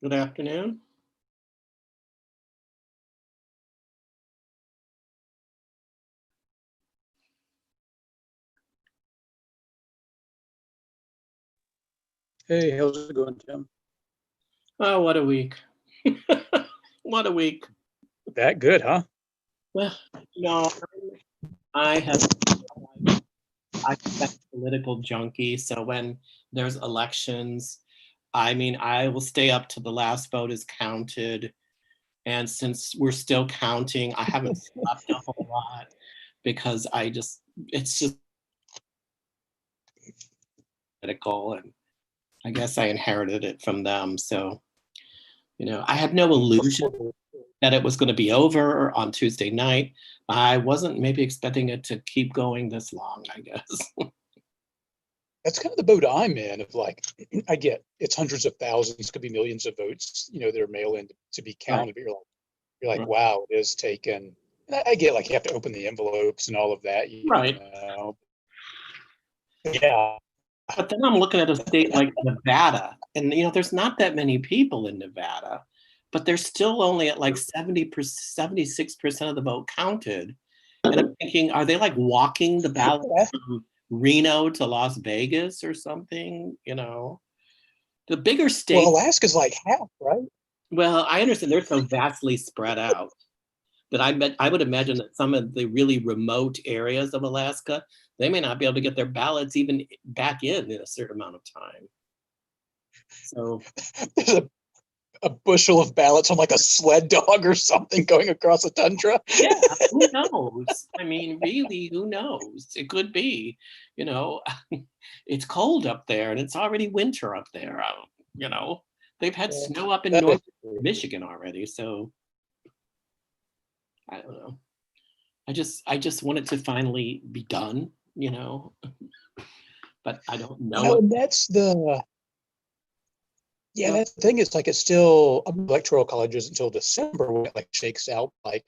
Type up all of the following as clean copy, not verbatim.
Good afternoon. Hey, how's it going, Tim? Oh, what a week. What a week. That good, huh? Well, no, I have I'm a political junkie, so when there's elections, I mean, I will stay up till the last vote is counted. And since we're still counting, I haven't slept a whole lot because it's just political, and I guess I inherited it from them. So, I had no illusion that it was going to be over on Tuesday night. I wasn't maybe expecting it to keep going this long, I guess. That's kind of the boat I'm in of like, I get it's hundreds of thousands, could be millions of votes, that are mail in to be counted. But you're like, wow, it is taken. And I get like you have to open the envelopes and all of that, Right. Yeah. But then I'm looking at a state like Nevada, and there's not that many people in Nevada, but they're still only at like 76% of the vote counted. And I'm thinking, are they like walking the ballot from Reno to Las Vegas or something? The bigger states. Well, Alaska's like half, right? Well, I understand they're so vastly spread out. that I would imagine that some of the really remote areas of Alaska, they may not be able to get their ballots even back in a certain amount of time. So There's a bushel of ballots on like a sled dog or something going across a tundra. yeah, who knows? I mean, really, who knows? It could be, you know, it's cold up there and it's already winter up there. You know, they've had snow up in North Michigan already, so I don't know. I just want it to finally be done, you know, but I don't know. You know, and that's the that's the thing. It's like it's still electoral colleges until December when it like shakes out. Like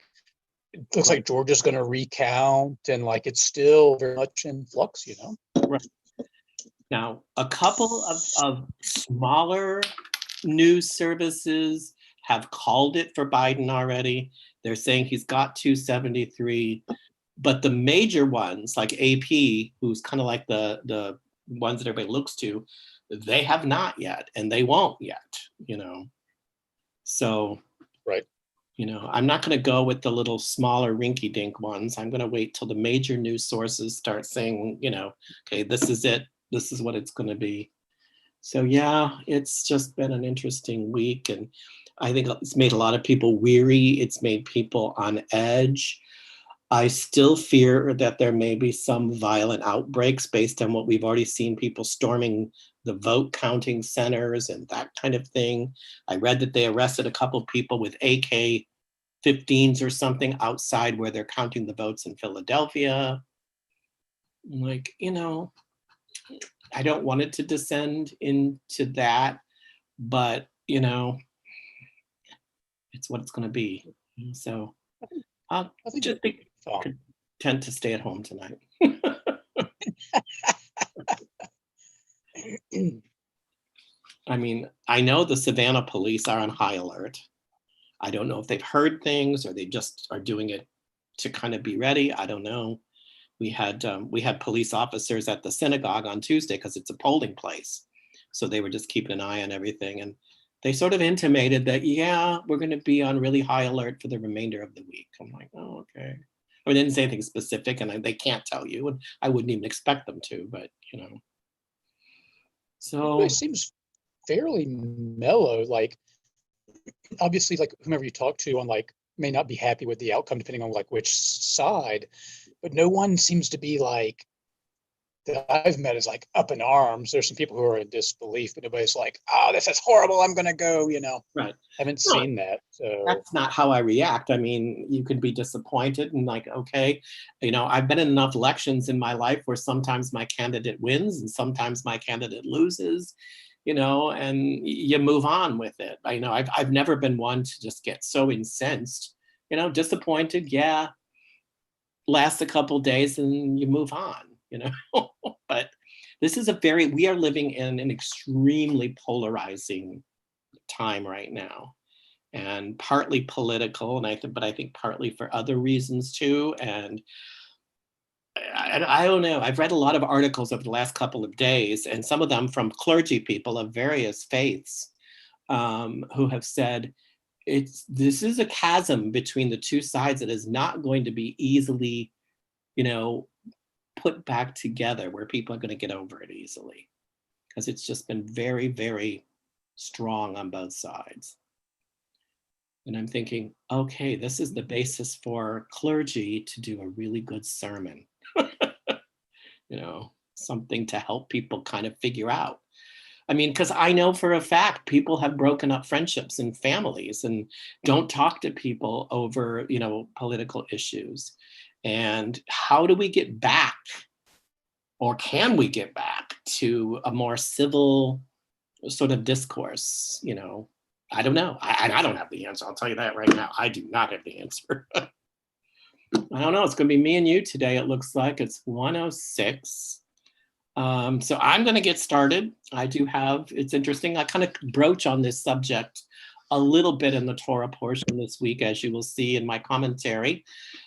it looks like Georgia's going to recount, and like it's still very much in flux. You know. Right. Now, a couple of smaller news services have called it for Biden already. They're saying he's got 273, but the major ones like AP, who's kind of like the ones that everybody looks to, they have not yet, and they won't yet, you know. So, right. You know, I'm not going to go with the little smaller rinky-dink ones. I'm going to wait till the major news sources start saying, you know, okay, this is it. This is what it's going to be. So yeah, it's just been an interesting week, and I think it's made a lot of people weary. It's made people on edge. I still fear that there may be some violent outbreaks based on what we've already seen, people storming the vote counting centers and that kind of thing. I read that they arrested a couple of people with AK-15s or something outside where they're counting the votes in Philadelphia. Like, you know, I don't want it to descend into that, but, you know, it's what it's going to be. So I'll just be content to stay at home tonight. I mean, I know the Savannah police are on high alert. I don't know if they've heard things or they just are doing it to kind of be ready. I don't know. We had police officers at the synagogue on Tuesday because it's a polling place. So they were just keeping an eye on everything. And they sort of intimated that, yeah, we're going to be on really high alert for the remainder of the week. I'm like, oh, okay. I mean, they didn't say anything specific, and they can't tell you, and I wouldn't even expect them to, but, you know. So it seems fairly mellow. Like, obviously, like whomever you talk to on like may not be happy with the outcome depending on like which side, but no one seems to be like that I've met is like up in arms. There's some people who are in disbelief, but nobody's like, oh, this is horrible, I'm gonna go, you know. right. Haven't seen that. So that's not how I react. I mean, you could be disappointed and like, okay, you know, I've been in enough elections in my life where sometimes my candidate wins and sometimes my candidate loses, you know, and you move on with it. You know, I've never been one to just get so incensed, you know, disappointed, yeah, lasts a couple days and you move on, you know. But this is we are living in an extremely polarizing time right now, and partly political, but I think partly for other reasons too. And I don't know. I've read a lot of articles over the last couple of days, and some of them from clergy people of various faiths, who have said this is a chasm between the two sides that is not going to be easily, you know, put back together where people are going to get over it easily, because it's just been very, very strong on both sides. And I'm thinking, okay, this is the basis for clergy to do a really good sermon. You know, something to help people kind of figure out. I mean, because I know for a fact people have broken up friendships and families and don't talk to people over, you know, political issues. And how do we get back, or can we get back to a more civil sort of discourse? You know, I don't know. I don't have the answer. I'll tell you that right now. I do not have the answer. I don't know. It's going to be me and you today. It looks like it's 1:06. So I'm going to get started. It's interesting. I kind of broach on this subject a little bit in the Torah portion this week, as you will see in my commentary.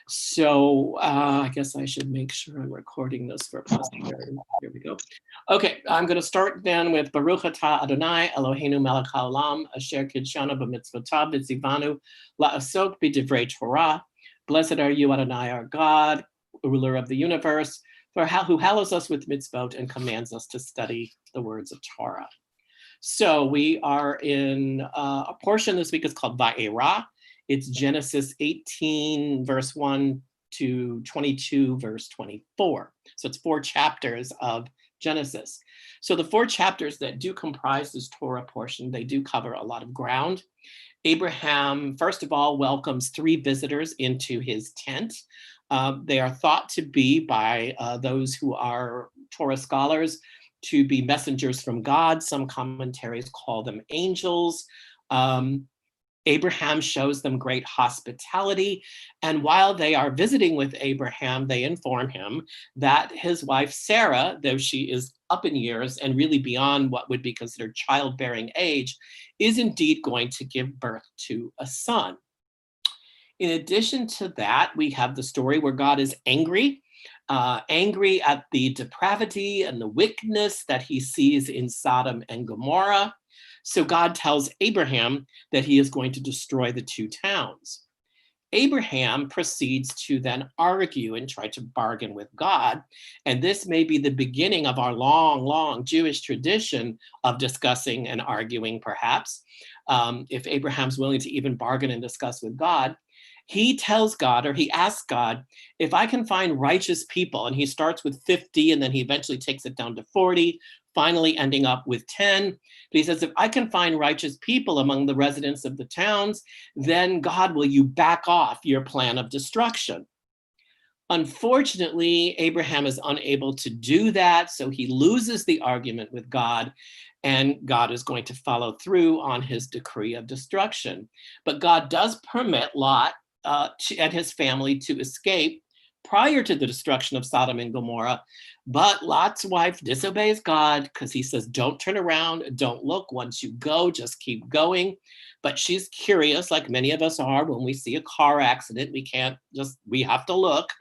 So I guess I should make sure I'm recording this for posterity. Here we go. Okay, I'm going to start then with Baruch atah Adonai Eloheinu melech haolam asher kidshanu b'mitzvotav v'tzivanu la'asok b'divrei Torah Blessed are you, Adonai, our God, ruler of the universe, who hallows us with mitzvot and commands us to study the words of Torah. So we are in a portion this week is called Va'era. It's Genesis 18, verse 1 to 22, verse 24. So it's 4 chapters of Genesis. So the 4 chapters that do comprise this Torah portion, they do cover a lot of ground. Abraham, first of all, welcomes 3 visitors into his tent. They are thought to be by those who are Torah scholars to be messengers from God. Some commentaries call them angels. Abraham shows them great hospitality. And while they are visiting with Abraham, they inform him that his wife, Sarah, though she is up in years and really beyond what would be considered childbearing age, is indeed going to give birth to a son. In addition to that, we have the story where God is angry at the depravity and the wickedness that he sees in Sodom and Gomorrah. So God tells Abraham that he is going to destroy the 2 towns. Abraham proceeds to then argue and try to bargain with God. And this may be the beginning of our long, long Jewish tradition of discussing and arguing, perhaps. If Abraham's willing to even bargain and discuss with God, he tells God, or he asks God, if I can find righteous people, and he starts with 50, and then he eventually takes it down to 40, finally ending up with 10. But he says, if I can find righteous people among the residents of the towns, then God, will you back off your plan of destruction? Unfortunately, Abraham is unable to do that, so he loses the argument with God, and God is going to follow through on his decree of destruction. But God does permit Lot and his family to escape prior to the destruction of Sodom and Gomorrah. But Lot's wife disobeys God because he says, don't turn around, don't look. Once you go, just keep going. But she's curious, like many of us are when we see a car accident. We have to look.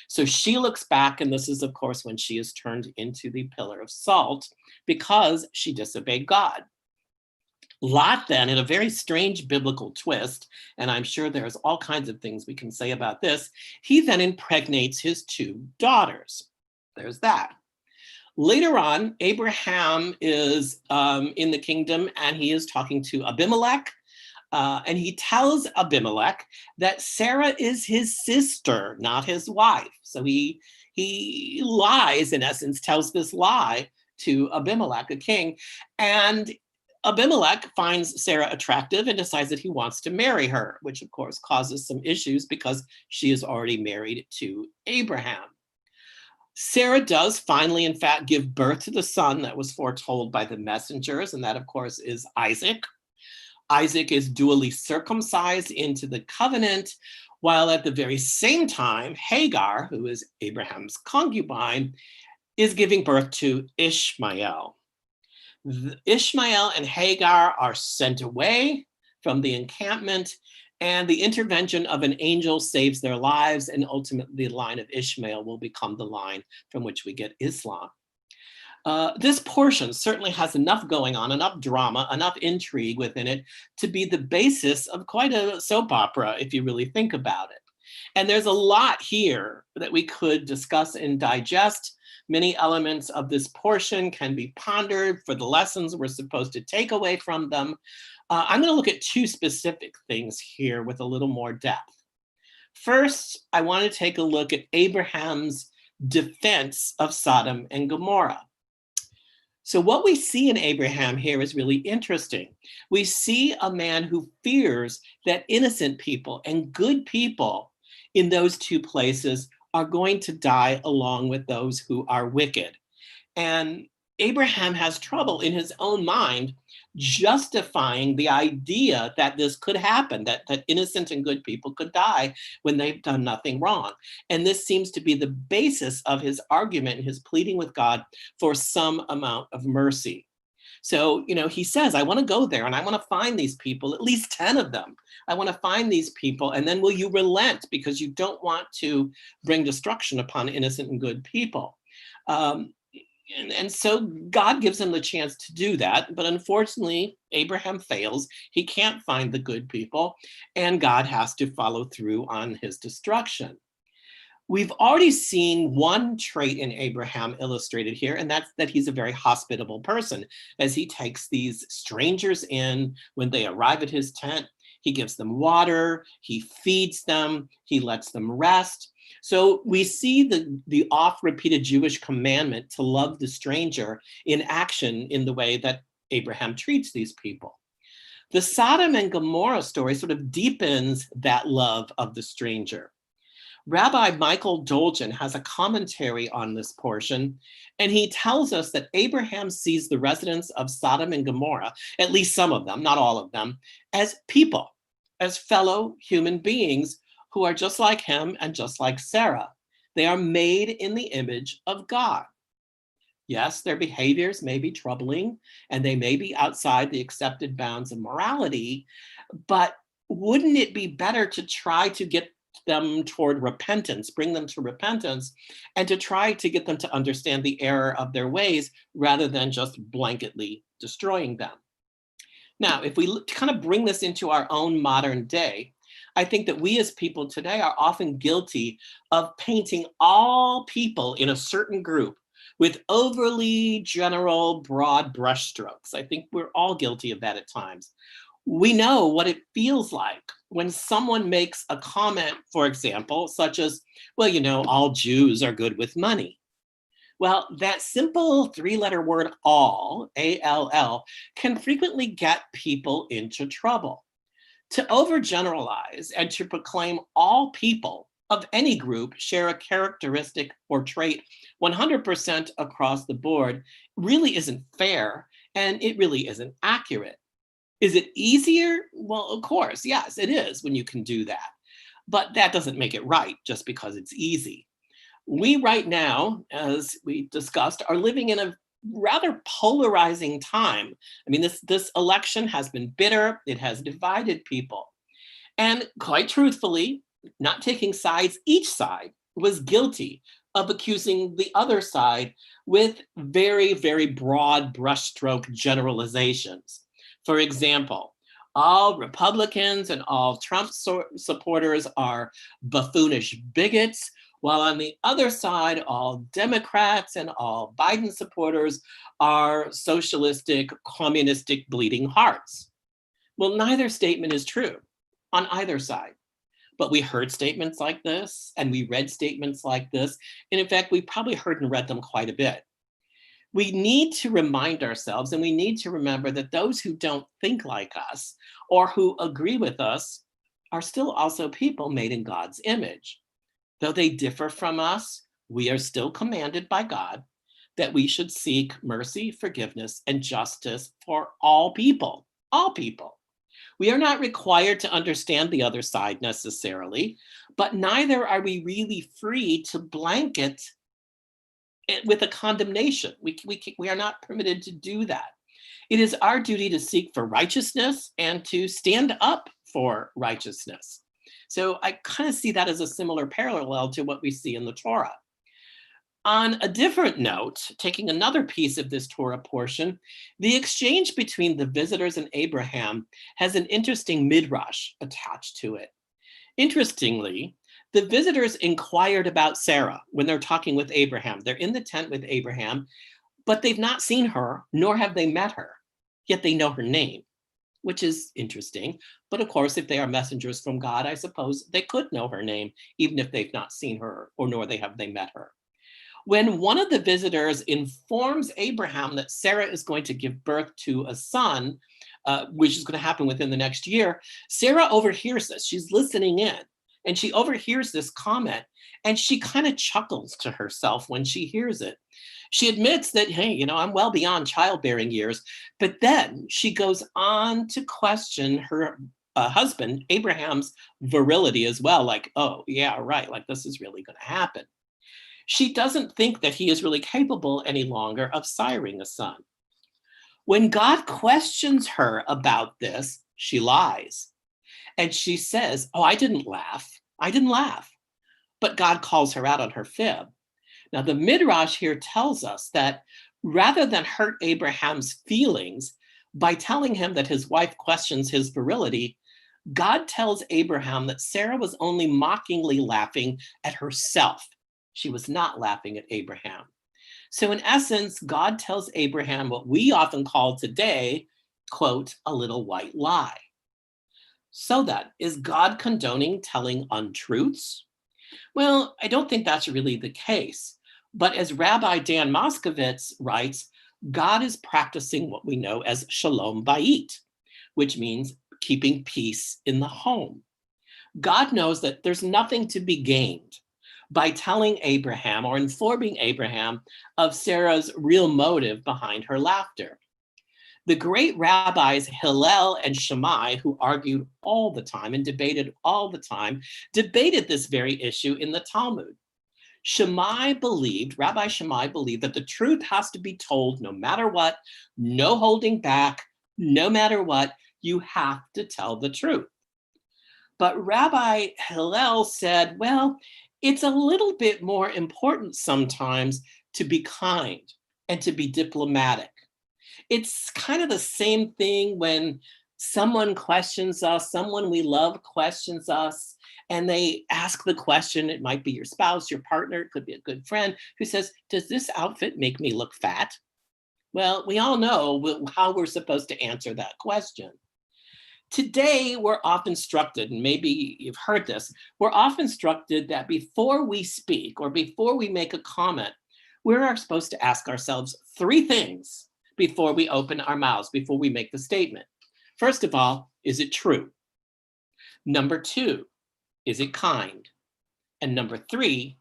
So she looks back, and this is, of course, when she is turned into the pillar of salt because she disobeyed God. Lot then, in a very strange biblical twist, and I'm sure there's all kinds of things we can say about this, he then impregnates his 2 daughters. There's that. Later on, Abraham is in the kingdom, and he is talking to Abimelech, and he tells Abimelech that Sarah is his sister, not his wife. So he lies, in essence, tells this lie to Abimelech, a king, and Abimelech finds Sarah attractive and decides that he wants to marry her, which of course causes some issues because she is already married to Abraham. Sarah does finally, in fact, give birth to the son that was foretold by the messengers, and that, of course, is Isaac. Isaac is duly circumcised into the covenant, while at the very same time, Hagar, who is Abraham's concubine, is giving birth to Ishmael. Ishmael and Hagar are sent away from the encampment, and the intervention of an angel saves their lives, and ultimately the line of Ishmael will become the line from which we get Islam. This portion certainly has enough going on, enough drama, enough intrigue within it to be the basis of quite a soap opera, if you really think about it. And there's a lot here that we could discuss and digest. Many elements of this portion can be pondered for the lessons we're supposed to take away from them. I'm going to look at 2 specific things here with a little more depth. First, I want to take a look at Abraham's defense of Sodom and Gomorrah. So what we see in Abraham here is really interesting. We see a man who fears that innocent people and good people in those 2 places are going to die along with those who are wicked. And Abraham has trouble in his own mind justifying the idea that this could happen, that innocent and good people could die when they've done nothing wrong. And this seems to be the basis of his argument, his pleading with God for some amount of mercy. So, he says, I want to go there and I want to find these people, at least 10 of them. I want to find these people, and then will you relent because you don't want to bring destruction upon innocent and good people? And so God gives him the chance to do that. But unfortunately, Abraham fails. He can't find the good people, and God has to follow through on his destruction. We've already seen one trait in Abraham illustrated here, and that's that he's a very hospitable person. As he takes these strangers in when they arrive at his tent, he gives them water, he feeds them, he lets them rest. So we see the oft repeated Jewish commandment to love the stranger in action in the way that Abraham treats these people. The Sodom and Gomorrah story sort of deepens that love of the stranger. Rabbi Michael Dolgen has a commentary on this portion, and he tells us that Abraham sees the residents of Sodom and Gomorrah, at least some of them, not all of them, as people, as fellow human beings who are just like him and just like Sarah. They are made in the image of God. Yes, their behaviors may be troubling and they may be outside the accepted bounds of morality, but wouldn't it be better to try to get them toward repentance, bring them to repentance, and to try to get them to understand the error of their ways rather than just blanketly destroying them? Now, if we kind of bring this into our own modern day, I think that we as people today are often guilty of painting all people in a certain group with overly general, broad brushstrokes. I think we're all guilty of that at times. We know what it feels like when someone makes a comment, for example, such as, well, you know, all Jews are good with money. Well, that simple three-letter word all, A-L-L, can frequently get people into trouble. To overgeneralize and to proclaim all people of any group share a characteristic or trait 100% across the board really isn't fair, and it really isn't accurate. Is it easier? Well, of course, yes, it is when you can do that. But that doesn't make it right just because it's easy. We right now, as we discussed, are living in a rather polarizing time. I mean, this election has been bitter, it has divided people. And quite truthfully, not taking sides, each side was guilty of accusing the other side with very, very broad brushstroke generalizations. For example, all Republicans and all Trump supporters are buffoonish bigots, while on the other side, all Democrats and all Biden supporters are socialistic, communistic bleeding hearts. Well, neither statement is true on either side. But we heard statements like this, and we read statements like this. And in fact, we probably heard and read them quite a bit. We need to remind ourselves, and we need to remember that those who don't think like us or who agree with us are still also people made in God's image. Though they differ from us, we are still commanded by God that we should seek mercy, forgiveness, and justice for all people, all people. We are not required to understand the other side necessarily, but neither are we really free to blanket it with a condemnation. We are not permitted to do that. It is our duty to seek for righteousness and to stand up for righteousness. So I kind of see that as a similar parallel to what we see in the Torah. On a different note, taking another piece of this Torah portion, the exchange between the visitors and Abraham has an interesting midrash attached to it. Interestingly, the visitors inquired about Sarah when they're talking with Abraham. They're in the tent with Abraham, but they've not seen her, nor have they met her, yet they know her name, which is interesting. But of course, if they are messengers from God, I suppose they could know her name, even if they've not seen her, or nor have they met her. When one of the visitors informs Abraham that Sarah is going to give birth to a son, which is going to happen within the next year, Sarah overhears this. She's listening in, and she overhears this comment, and she kind of chuckles to herself when she hears it. She admits that, hey, you know, I'm well beyond childbearing years, but then she goes on to question her husband, Abraham's virility as well, like, oh, yeah, right, like this is really going to happen. She doesn't think that he is really capable any longer of siring a son. When God questions her about this, she lies. And she says, oh, I didn't laugh. I didn't laugh. But God calls her out on her fib. Now, the Midrash here tells us that rather than hurt Abraham's feelings by telling him that his wife questions his virility, God tells Abraham that Sarah was only mockingly laughing at herself. She was not laughing at Abraham. So in essence, God tells Abraham what we often call today, quote, a little white lie. So then, is God condoning telling untruths? Well, I don't think that's really the case. But as Rabbi Dan Moskovitz writes, God is practicing what we know as shalom bayit, which means keeping peace in the home. God knows that there's nothing to be gained by telling Abraham or informing Abraham of Sarah's real motive behind her laughter. The great rabbis Hillel and Shammai, who argued all the time and debated all the time, debated this very issue in the Talmud. Rabbi Shammai believed that the truth has to be told no matter what, no holding back, no matter what, you have to tell the truth. But Rabbi Hillel said, well, it's a little bit more important sometimes to be kind and to be diplomatic. It's kind of the same thing when someone questions us, someone we love questions us, and they ask the question. It might be your spouse, your partner, it could be a good friend who says, does this outfit make me look fat? Well, we all know how we're supposed to answer that question. Today, we're often instructed, and maybe you've heard this, we're often instructed that before we speak or before we make a comment, we're supposed to ask ourselves three things before we open our mouths, before we make the statement. First of all, is it true? Number two, is it kind? And number three,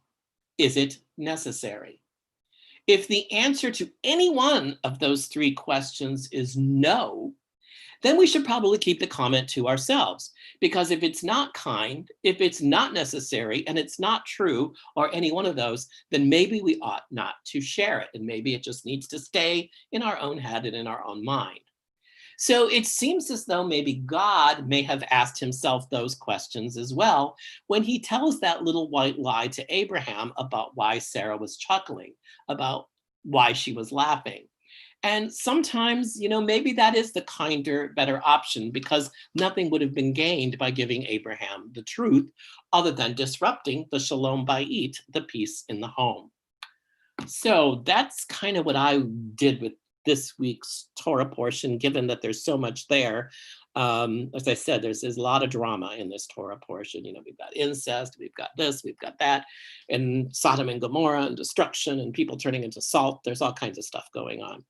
is it necessary? If the answer to any one of those three questions is no, then we should probably keep the comment to ourselves. Because if it's not kind, if it's not necessary, and it's not true, or any one of those, then maybe we ought not to share it. And maybe it just needs to stay in our own head and in our own mind. So it seems as though maybe God may have asked himself those questions as well when he tells that little white lie to Abraham about why Sarah was chuckling, about why she was laughing. And sometimes, maybe that is the kinder, better option because nothing would have been gained by giving Abraham the truth other than disrupting the shalom bayit, the peace in the home. So that's kind of what I did with this week's Torah portion, given that there's so much there. As I said, there's a lot of drama in this Torah portion. We've got incest, we've got this, we've got that, and Sodom and Gomorrah and destruction and people turning into salt. There's all kinds of stuff going on.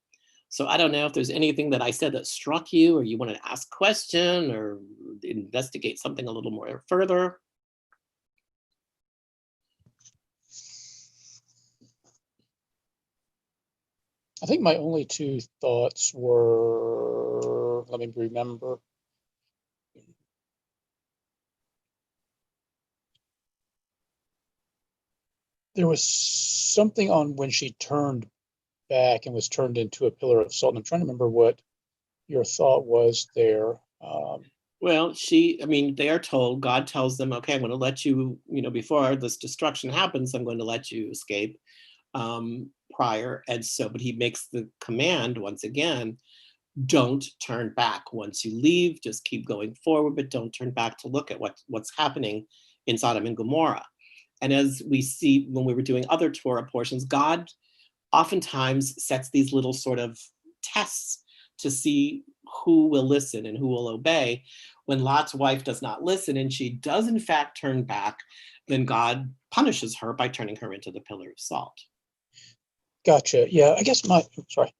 So I don't know if there's anything that I said that struck you or you want to ask a question or investigate something a little more further. I think my only two thoughts were, let me remember. There was something on when she turned back and was turned into a pillar of salt. And I'm trying to remember what your thought was there. Well, they are told, God tells them, okay, I'm going to let you, before this destruction happens, I'm going to let you escape prior. And so, but he makes the command once again, don't turn back. Once you leave, just keep going forward, but don't turn back to look at what's happening in Sodom and Gomorrah. And as we see when we were doing other Torah portions, God oftentimes sets these little sort of tests to see who will listen and who will obey. When Lot's wife does not listen and she does in fact turn back, then God punishes her by turning her into the pillar of salt. Gotcha. Yeah, I guess sorry.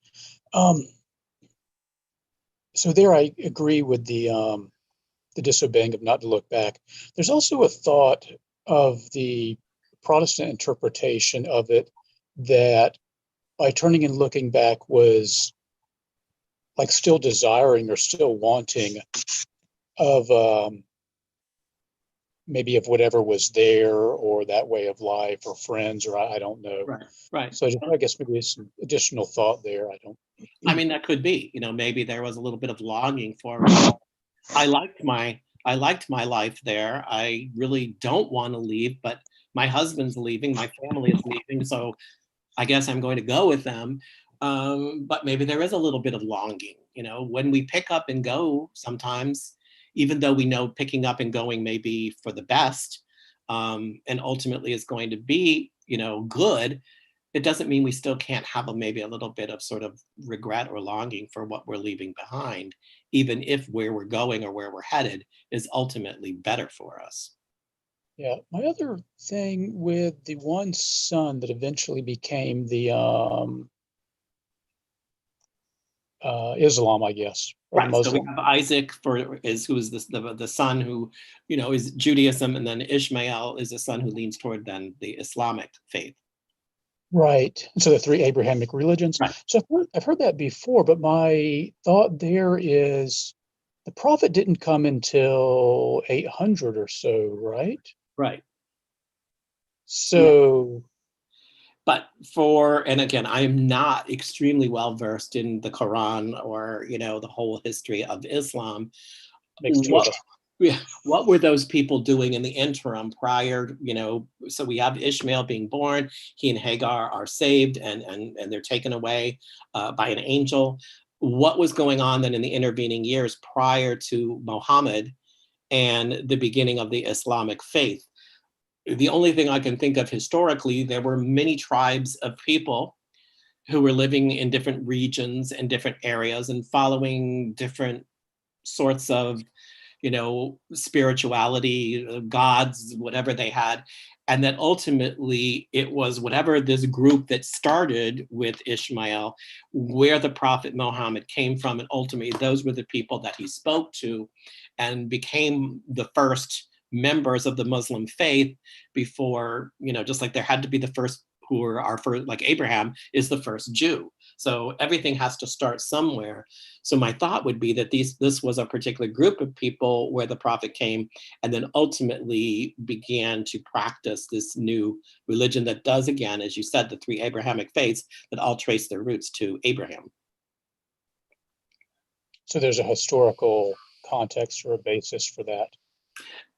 So there I agree with the disobeying of not to look back. There's also a thought of the Protestant interpretation of it that by turning and looking back was like still desiring or still wanting of maybe of whatever was there or that way of life or friends or I don't know. Right. So I guess maybe some additional thought there. That could be, maybe there was a little bit of longing for, I liked my life there. I really don't want to leave, but my husband's leaving, my family is leaving, so I guess I'm going to go with them. But maybe there is a little bit of longing, when we pick up and go sometimes, even though we know picking up and going may be for the best, and ultimately is going to be, good, it doesn't mean we still can't have maybe a little bit of sort of regret or longing for what we're leaving behind, even if where we're going or where we're headed is ultimately better for us. Yeah. My other thing with the one son that eventually became the Islam, I guess, or the Right. So we Muslim. have Isaac who's the son who, is Judaism, and then Ishmael is a son who leans toward then the Islamic faith. Right. And so the three Abrahamic religions. Right. So I've heard that before, but my thought there is the prophet didn't come until 800 or so, right? Right. Yeah. So But and again, I am not extremely well versed in the Quran or, the whole history of Islam. makes two of What us. Yeah, what were those people doing in the interim prior, so we have Ishmael being born, he and Hagar are saved and they're taken away by an angel. What was going on then in the intervening years prior to Muhammad and the beginning of the Islamic faith? The only thing I can think of historically, there were many tribes of people who were living in different regions and different areas and following different sorts of spirituality, gods, whatever they had. And that ultimately it was whatever this group that started with Ishmael, where the Prophet Muhammad came from. And ultimately, those were the people that he spoke to and became the first members of the Muslim faith before, just like there had to be the first who were our first, like Abraham is the first Jew. So everything has to start somewhere. So my thought would be that this was a particular group of people where the prophet came and then ultimately began to practice this new religion that does, again, as you said, the three Abrahamic faiths that all trace their roots to Abraham. So there's a historical context or a basis for that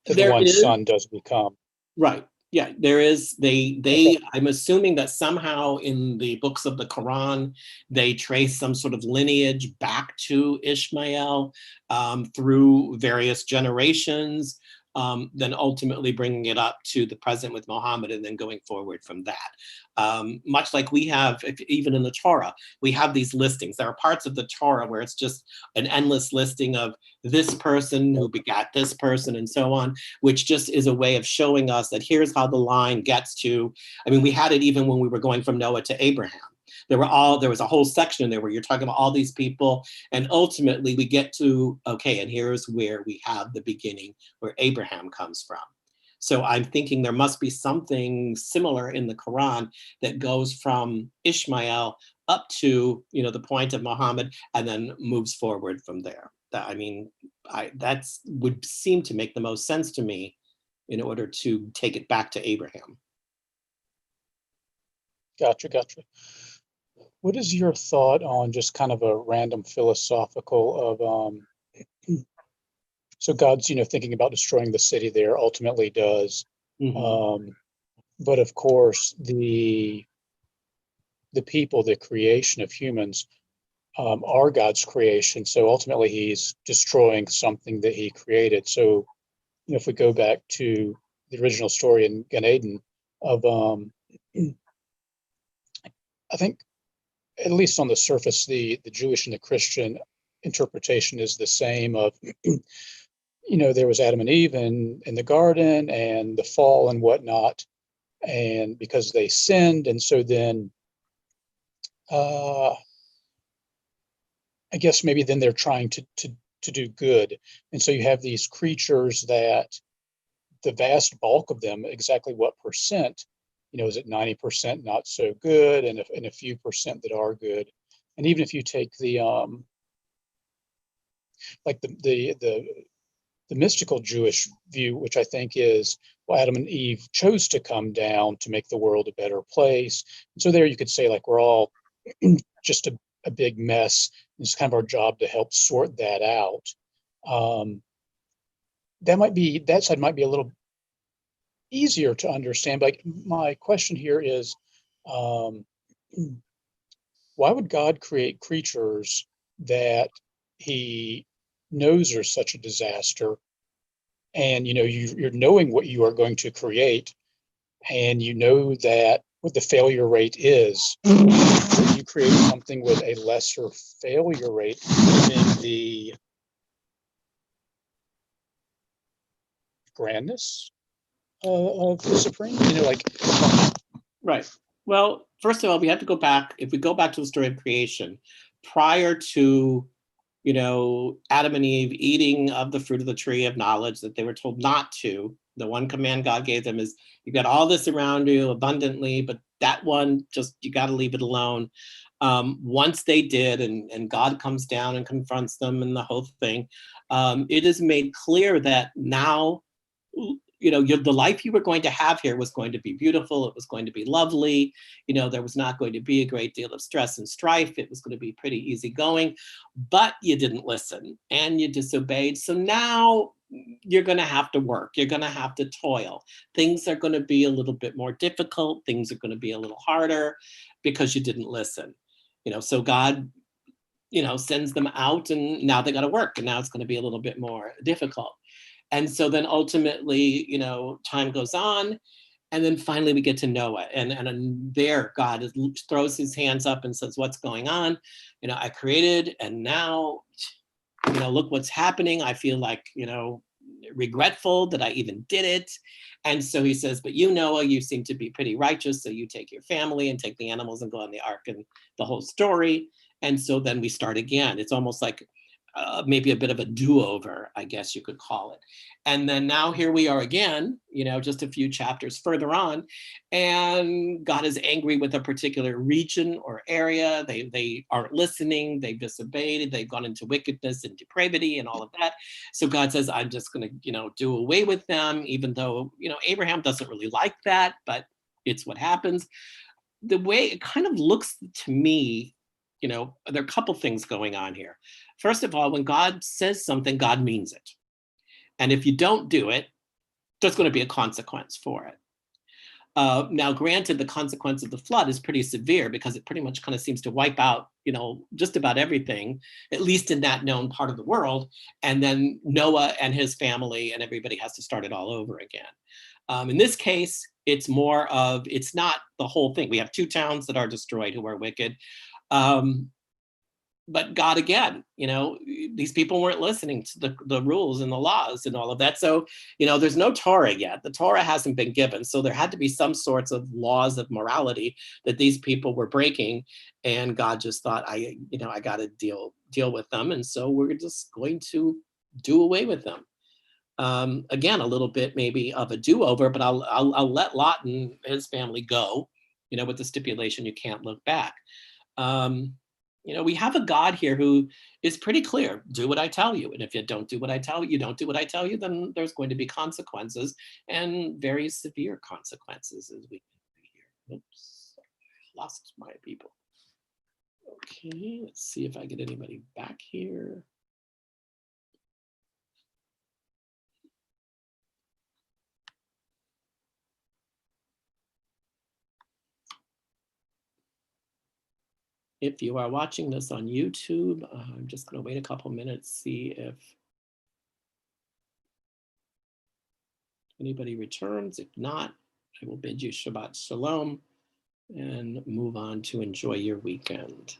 the There one is. son does become. Right. Yeah, there is. Okay. I'm assuming that somehow in the books of the Quran, they trace some sort of lineage back to Ishmael through various generations, then ultimately bringing it up to the present with Muhammad and then going forward from that. Much like we have, even in the Torah, we have these listings. There are parts of the Torah where it's just an endless listing of this person who begat this person and so on, which just is a way of showing us that here's how the line gets to. I mean, we had it even when we were going from Noah to Abraham. There was a whole section in there where you're talking about all these people, and ultimately we get to, okay, and here's where we have the beginning where Abraham comes from. So I'm thinking there must be something similar in the Quran that goes from Ishmael up to, the point of Muhammad and then moves forward from there. That would seem to make the most sense to me in order to take it back to Abraham. Gotcha. What is your thought on just kind of a random philosophical of so God's, thinking about destroying the city there ultimately does. Mm-hmm. But of course, the people, the creation of humans, are God's creation. So ultimately, He's destroying something that He created. So, if we go back to the original story in Gan Eden of, I think, at least on the surface, the Jewish and the Christian interpretation is the same. Of there was Adam and Eve in the garden and the fall and whatnot, and because they sinned, and so then I guess maybe then they're trying to do good, and so you have these creatures that the vast bulk of them, exactly what percent, is it 90% not so good, and a few percent that are good, and even if you take the like the mystical Jewish view, which I think is, well, Adam and Eve chose to come down to make the world a better place. And so there you could say, like, we're all just a big mess. It's kind of our job to help sort that out. That side might be a little easier to understand. Like my question here is, um, why would God create creatures that he knows are such a disaster? And you're knowing what you are going to create, and you know that what the failure rate is. You create something with a lesser failure rate than the grandness of the supreme. Right. Well, first of all, we have to go back. If we go back to the story of creation, prior to, Adam and Eve eating of the fruit of the tree of knowledge that they were told not to, the one command God gave them is, you got all this around you abundantly, but that one, just, you got to leave it alone. Once they did, and God comes down and confronts them and the whole thing, it is made clear that now, the life you were going to have here was going to be beautiful. It was going to be lovely. There was not going to be a great deal of stress and strife. It was going to be pretty easygoing, but you didn't listen and you disobeyed. So now you're going to have to work. You're going to have to toil. Things are going to be a little bit more difficult. Things are going to be a little harder because you didn't listen. So God, sends them out, and now they got to work, and now it's going to be a little bit more difficult. And so then ultimately, time goes on, and then finally we get to Noah, and there God throws his hands up and says, "What's going on? I created, and now, look what's happening. I feel like, regretful that I even did it." And so he says, "But Noah, you seem to be pretty righteous, so you take your family and take the animals and go on the ark," and the whole story. And so then we start again. It's almost like maybe a bit of a do-over, I guess you could call it. And then now here we are again, just a few chapters further on, and God is angry with a particular region or area. They aren't listening. They've disobeyed. They've gone into wickedness and depravity and all of that. So God says, "I'm just going to, do away with them," even though, Abraham doesn't really like that, but it's what happens. The way it kind of looks to me, there are a couple things going on here. First of all, when God says something, God means it. And if you don't do it, there's going to be a consequence for it. Now, granted, the consequence of the flood is pretty severe because it pretty much kind of seems to wipe out, just about everything, at least in that known part of the world. And then Noah and his family and everybody has to start it all over again. In this case, it's not the whole thing. We have 2 towns that are destroyed who are wicked. But God, again, these people weren't listening to the rules and the laws and all of that. So, there's no Torah yet. The Torah hasn't been given. So there had to be some sorts of laws of morality that these people were breaking. And God just thought, I got to deal with them. And so we're just going to do away with them. Again, a little bit maybe of a do-over, but I'll let Lot and his family go, with the stipulation you can't look back. We have a God here who is pretty clear: do what I tell you. And if you don't do what I tell you, then there's going to be consequences, and very severe consequences, as we hear. Oops, lost my people. Okay, let's see if I get anybody back here. If you are watching this on YouTube, I'm just going to wait a couple minutes, see if anybody returns. If not, I will bid you Shabbat Shalom and move on to enjoy your weekend.